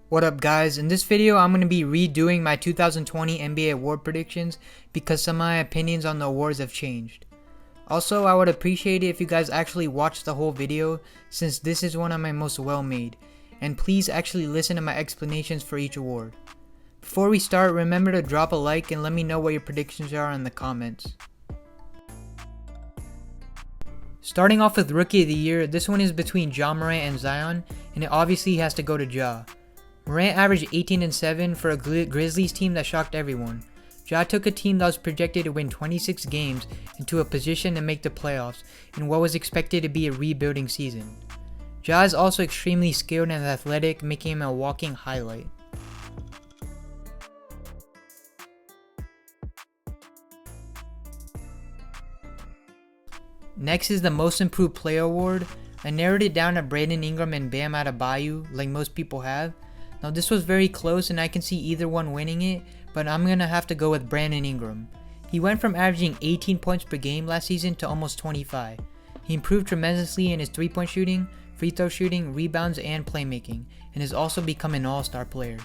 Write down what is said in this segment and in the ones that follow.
What up guys, in this video I'm going to be redoing my 2020 NBA award predictions because some of my opinions on the awards have changed. Also, I would appreciate it if you guys actually watch the whole video since this is one of my most well made, and please actually listen to my explanations for each award. Before we start, remember to drop a like and let me know what your predictions are in the comments. Starting off with Rookie of the Year, this one is between Ja Morant and Zion, and it obviously has to go to Ja. Morant averaged 18 and 7 for a Grizzlies team that shocked everyone. Ja took a team that was projected to win 26 games into a position to make the playoffs in what was expected to be a rebuilding season. Ja is also extremely skilled and athletic, making him a walking highlight. Next is the Most Improved Player Award. I narrowed it down to Brandon Ingram and Bam Adebayo, like most people have. Now this was very close and I can see either one winning it, but I'm gonna have to go with Brandon Ingram. He went from averaging 18 points per game last season to almost 25. He improved tremendously in his 3-point shooting, free throw shooting, rebounds, and playmaking, and has also become an all-star player.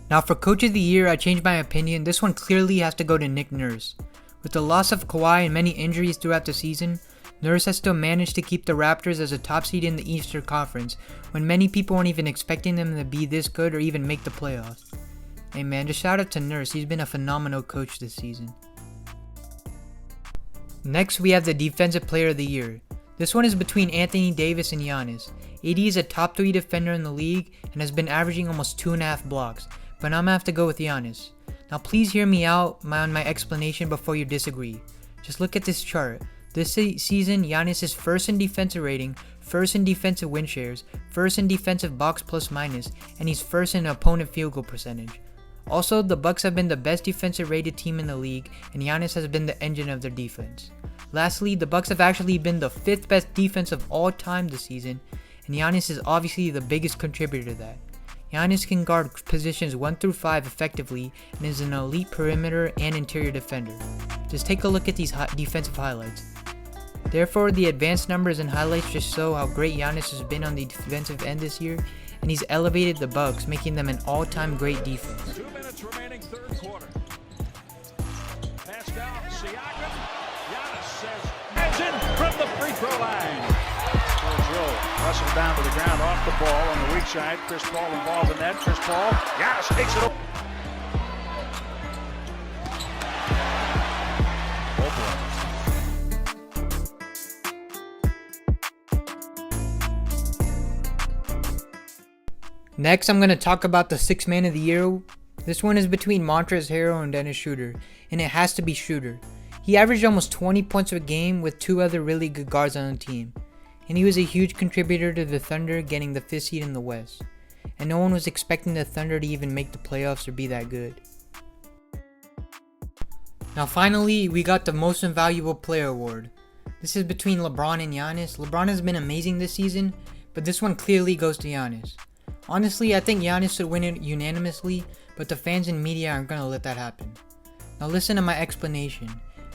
Now for Coach of the Year, I changed my opinion. This one clearly has to go to Nick Nurse. With the loss of Kawhi and many injuries throughout the season, Nurse has still managed to keep the Raptors as a top seed in the Eastern Conference when many people weren't even expecting them to be this good or even make the playoffs. Hey man, just shout out to Nurse, he's been a phenomenal coach this season. Next we have the Defensive Player of the Year. This one is between Anthony Davis and Giannis. AD is a top 3 defender in the league and has been averaging almost 2.5 blocks, but I'm gonna have to go with Giannis. Now please hear me out on my explanation before you disagree. Just look at this chart. This season, Giannis is first in defensive rating, first in defensive win shares, first in defensive box plus minus, and he's first in opponent field goal percentage. Also, the Bucks have been the best defensive rated team in the league, and Giannis has been the engine of their defense. Lastly, the Bucks have actually been the 5th best defense of all time this season, and Giannis is obviously the biggest contributor to that. Giannis can guard positions 1 through 5 effectively and is an elite perimeter and interior defender. Just take a look at these defensive highlights. Therefore, the advanced numbers and highlights just show how great Giannis has been on the defensive end this year, and he's elevated the Bucks, making them an all-time great defense. 2 minutes remaining, third quarter. Pass down, Siakam. Giannis says, "Edge in from the free throw line." Russell down to the ground, off the ball on the weak side. Chris Paul involved in that. Chris Paul, Giannis takes it over. Next, I'm going to talk about the 6th Man of the Year. This one is between Montrezl Harrell and Dennis Schroeder, and it has to be Schroeder. He averaged almost 20 points a game with 2 other really good guards on the team, and he was a huge contributor to the Thunder getting the 5th seed in the West, and no one was expecting the Thunder to even make the playoffs or be that good. Now finally, we got the Most Invaluable Player Award. This is between LeBron and Giannis. LeBron has been amazing this season, but this one clearly goes to Giannis. Honestly, I think Giannis should win it unanimously, but the fans and media aren't going to let that happen. Now listen to my explanation.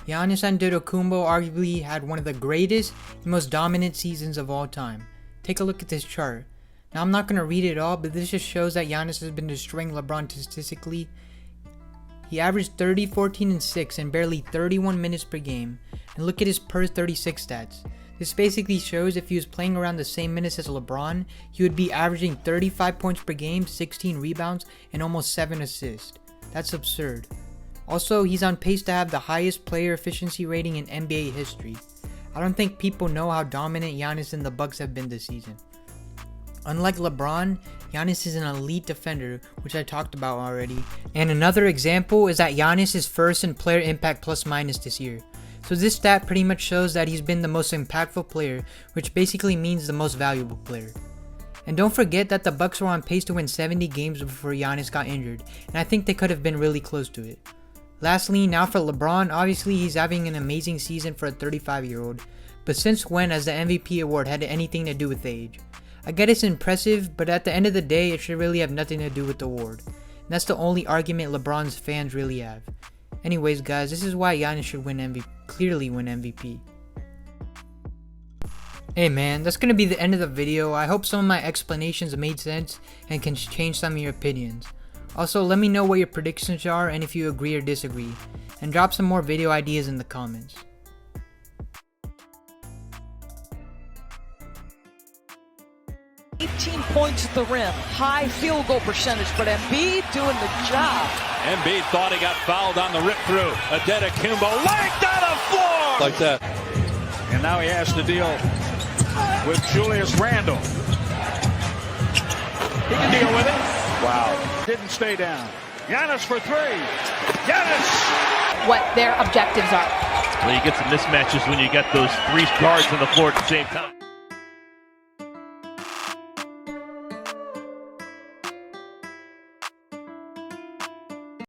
Giannis Antetokounmpo arguably had one of the greatest and most dominant seasons of all time. Take a look at this chart. Now I'm not going to read it all, but this just shows that Giannis has been destroying LeBron statistically. He averaged 30, 14, and 6 in barely 31 minutes per game, and look at his per 36 stats. This basically shows if he was playing around the same minutes as LeBron, he would be averaging 35 points per game, 16 rebounds, and almost 7 assists. That's absurd. Also, he's on pace to have the highest player efficiency rating in NBA history. I don't think people know how dominant Giannis and the Bucks have been this season. Unlike LeBron, Giannis is an elite defender, which I talked about already. And another example is that Giannis is first in player impact plus minus this year. So this stat pretty much shows that he's been the most impactful player, which basically means the most valuable player. And don't forget that the Bucks were on pace to win 70 games before Giannis got injured, and I think they could have been really close to it. Lastly, now for LeBron, obviously he's having an amazing season for a 35-year-old, but since when has the MVP award had anything to do with age? I get it's impressive, but at the end of the day, it should really have nothing to do with the award. And that's the only argument LeBron's fans really have. Anyways guys, this is why Giannis should clearly win MVP. Hey man, that's gonna be the end of the video. I hope some of my explanations made sense and can change some of your opinions. Also, let me know what your predictions are and if you agree or disagree, and drop some more video ideas in the comments. Points at the rim, high field goal percentage, but Embiid doing the job. Embiid thought he got fouled on the rip through. Adetokounmpo laid down the floor Like that. and now he has to deal with Julius Randle. He can deal with it. Wow. Didn't stay down. Giannis for three. Giannis. What their objectives are. Well, you get some mismatches when you get those three guards on the floor at the same time.